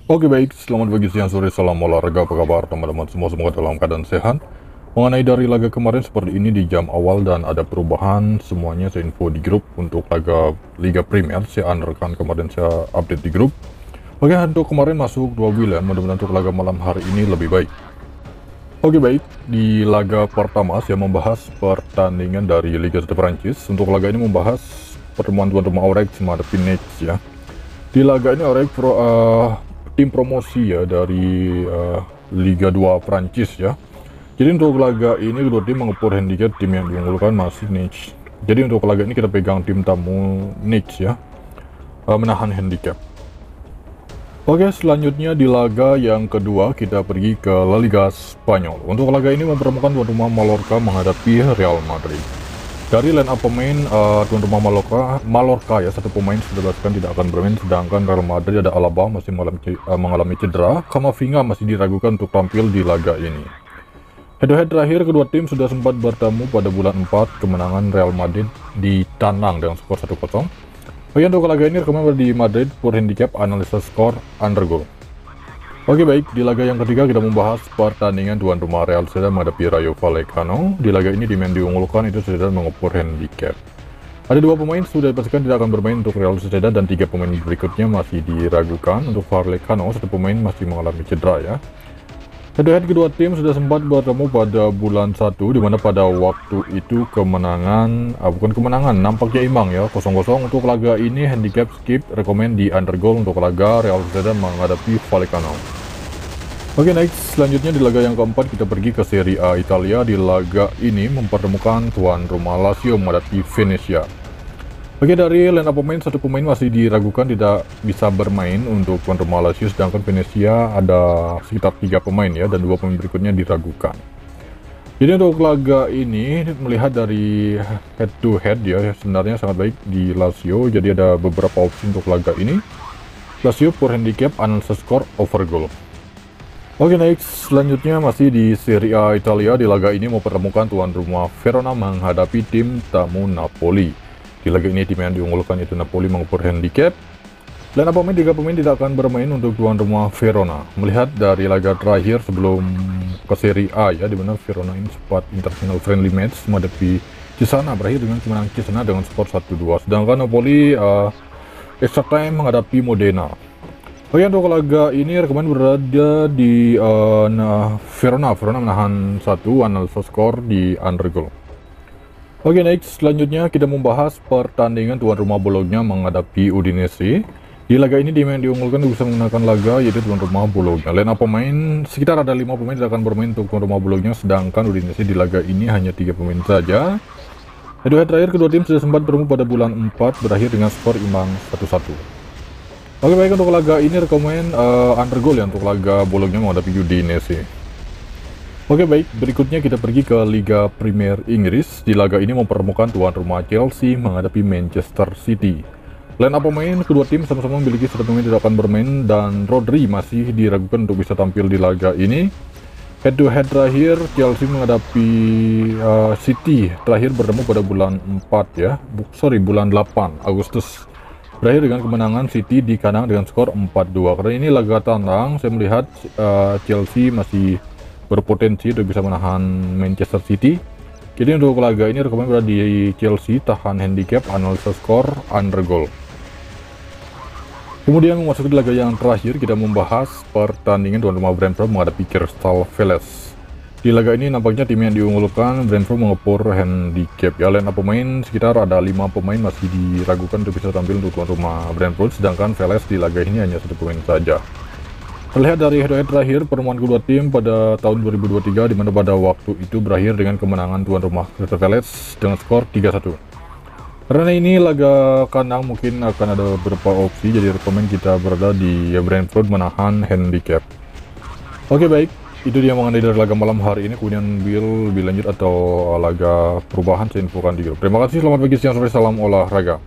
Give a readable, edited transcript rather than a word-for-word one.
Oke baik, selamat pagi, siang, sore, salam olahraga, apa kabar teman-teman semua, semoga dalam keadaan sehat. Mengenai dari laga kemarin seperti ini di jam awal dan ada perubahan, semuanya saya info di grup untuk laga Liga Premier, saya rekan kemarin saya update di grup. Oke, untuk kemarin masuk 2 bulan, mudah-mudahan untuk laga malam hari ini lebih baik. Oke baik, di laga pertama saya membahas pertandingan dari Liga 1 Prancis. Untuk laga ini membahas pertemuan tuan rumah Ajax menghadapi Nice ya. Di laga ini Ajax tim promosi ya dari Liga 2 Prancis ya. Jadi untuk laga ini kedua tim mengepur handicap, tim yang diunggulkan masih Nice. Jadi untuk laga ini kita pegang tim tamu Nice ya, menahan handicap. Oke, selanjutnya di laga yang kedua kita pergi ke La Liga Spanyol. Untuk laga ini mempertemukan tuan rumah Mallorca menghadapi Real Madrid. Dari line up pemain tuan rumah Mallorca ya, satu pemain sudah dipastikan tidak akan bermain, sedangkan Real Madrid ada Alaba masih mengalami cedera, Camavinga masih diragukan untuk tampil di laga ini. Head-to-head terakhir kedua tim sudah sempat bertemu pada bulan 4, kemenangan Real Madrid di Tanang dengan skor 1-0. Bagian untuk laga ini rekomend di Madrid for handicap analisa skor under goal. Oke baik, di laga yang ketiga kita membahas pertandingan tuan rumah Real Sociedad menghadapi Rayo Vallecano. Di laga ini tim yang diunggulkan itu Sociedad mengepur handicap. Ada dua pemain sudah dipastikan tidak akan bermain untuk Real Sociedad dan tiga pemain berikutnya masih diragukan. Untuk Vallecano, satu pemain masih mengalami cedera ya. Head-to-head kedua tim sudah sempat bertemu pada bulan 1, dimana pada waktu itu nampaknya imbang ya, 0-0. Untuk laga ini handicap skip, rekomend di under goal untuk laga Real Sociedad menghadapi Vallecano. Oke next, selanjutnya di laga yang keempat kita pergi ke Serie A Italia. Di laga ini mempertemukan tuan rumah Lazio menghadapi Venezia. Oke, dari line up pemain, satu pemain masih diragukan tidak bisa bermain untuk tuan rumah Lazio, sedangkan Venezia ada sekitar 3 pemain ya, dan 2 pemain berikutnya diragukan. Jadi untuk laga ini melihat dari head to head ya, sebenarnya sangat baik di Lazio. Jadi ada beberapa opsi untuk laga ini. Lazio for handicap analisa skor over goal. Oke next, selanjutnya masih di Serie A Italia. Di laga ini mempertemukan tuan rumah Verona menghadapi tim tamu Napoli. Di laga ini tim yang diunggulkan itu Napoli mengepur handicap. Dan pemain 3 pemain tidak akan bermain untuk tuan rumah Verona. Melihat dari laga terakhir sebelum ke Serie A ya, dimana Verona ini sempat international friendly match menghadapi Cesena, berakhir dengan kemenangan Cesena dengan skor 1-2. Sedangkan Napoli extra time menghadapi Modena. Oke, untuk laga ini rekomend berada di Verona menahan 1, analisa skor di under goal. Oke next, selanjutnya kita membahas pertandingan tuan rumah Bologna menghadapi Udinese. Di laga ini tim yang diunggulkan bisa menggunakan laga yaitu tuan rumah Bologna. Line up pemain sekitar ada 5 pemain yang akan bermain untuk tuan rumah Bologna, sedangkan Udinese di laga ini hanya 3 pemain saja. Head-to-head terakhir kedua tim sudah sempat bertemu pada bulan 4, berakhir dengan skor imbang 1-1. Oke baik, untuk laga ini rekomend under goal ya untuk laga Bologna menghadapi Udinese. Oke baik, berikutnya kita pergi ke Liga Premier Inggris. Di laga ini mempertemukan tuan rumah Chelsea menghadapi Manchester City. Line up pemain kedua tim sama-sama memiliki satu pemain tidak akan bermain, dan Rodri masih diragukan untuk bisa tampil di laga ini. Head to head terakhir Chelsea menghadapi City terakhir bertemu pada bulan 4 ya, bulan 8 Agustus. Berakhir dengan kemenangan City di kandang dengan skor 4-2. Karena ini laga tandang, saya melihat Chelsea masih berpotensi untuk bisa menahan Manchester City. Jadi untuk laga ini rekomend berada di Chelsea tahan handicap analisa skor under goal. Kemudian memasuki laga yang terakhir, kita membahas pertandingan tuan rumah Brentford menghadapi Crystal Palace. Di laga ini nampaknya tim yang diunggulkan Brentford mengepur handicap ya. Line up pemain sekitar ada 5 pemain masih diragukan untuk bisa tampil untuk tuan rumah Brentford, sedangkan Palace di laga ini hanya 1 pemain saja. Terlihat dari head-to-head terakhir pertemuan kedua tim pada tahun 2023, di mana pada waktu itu berakhir dengan kemenangan tuan rumah Crystal Palace dengan skor 3-1. Karena ini laga kandang mungkin akan ada beberapa opsi, jadi rekomend kita berada di Brentford menahan handicap. Oke baik, itu dia mengenai dari laga malam hari ini. Kemudian lebih lanjut atau laga perubahan saya infokan di grup. Terima kasih, selamat pagi, siang, sore, salam olahraga.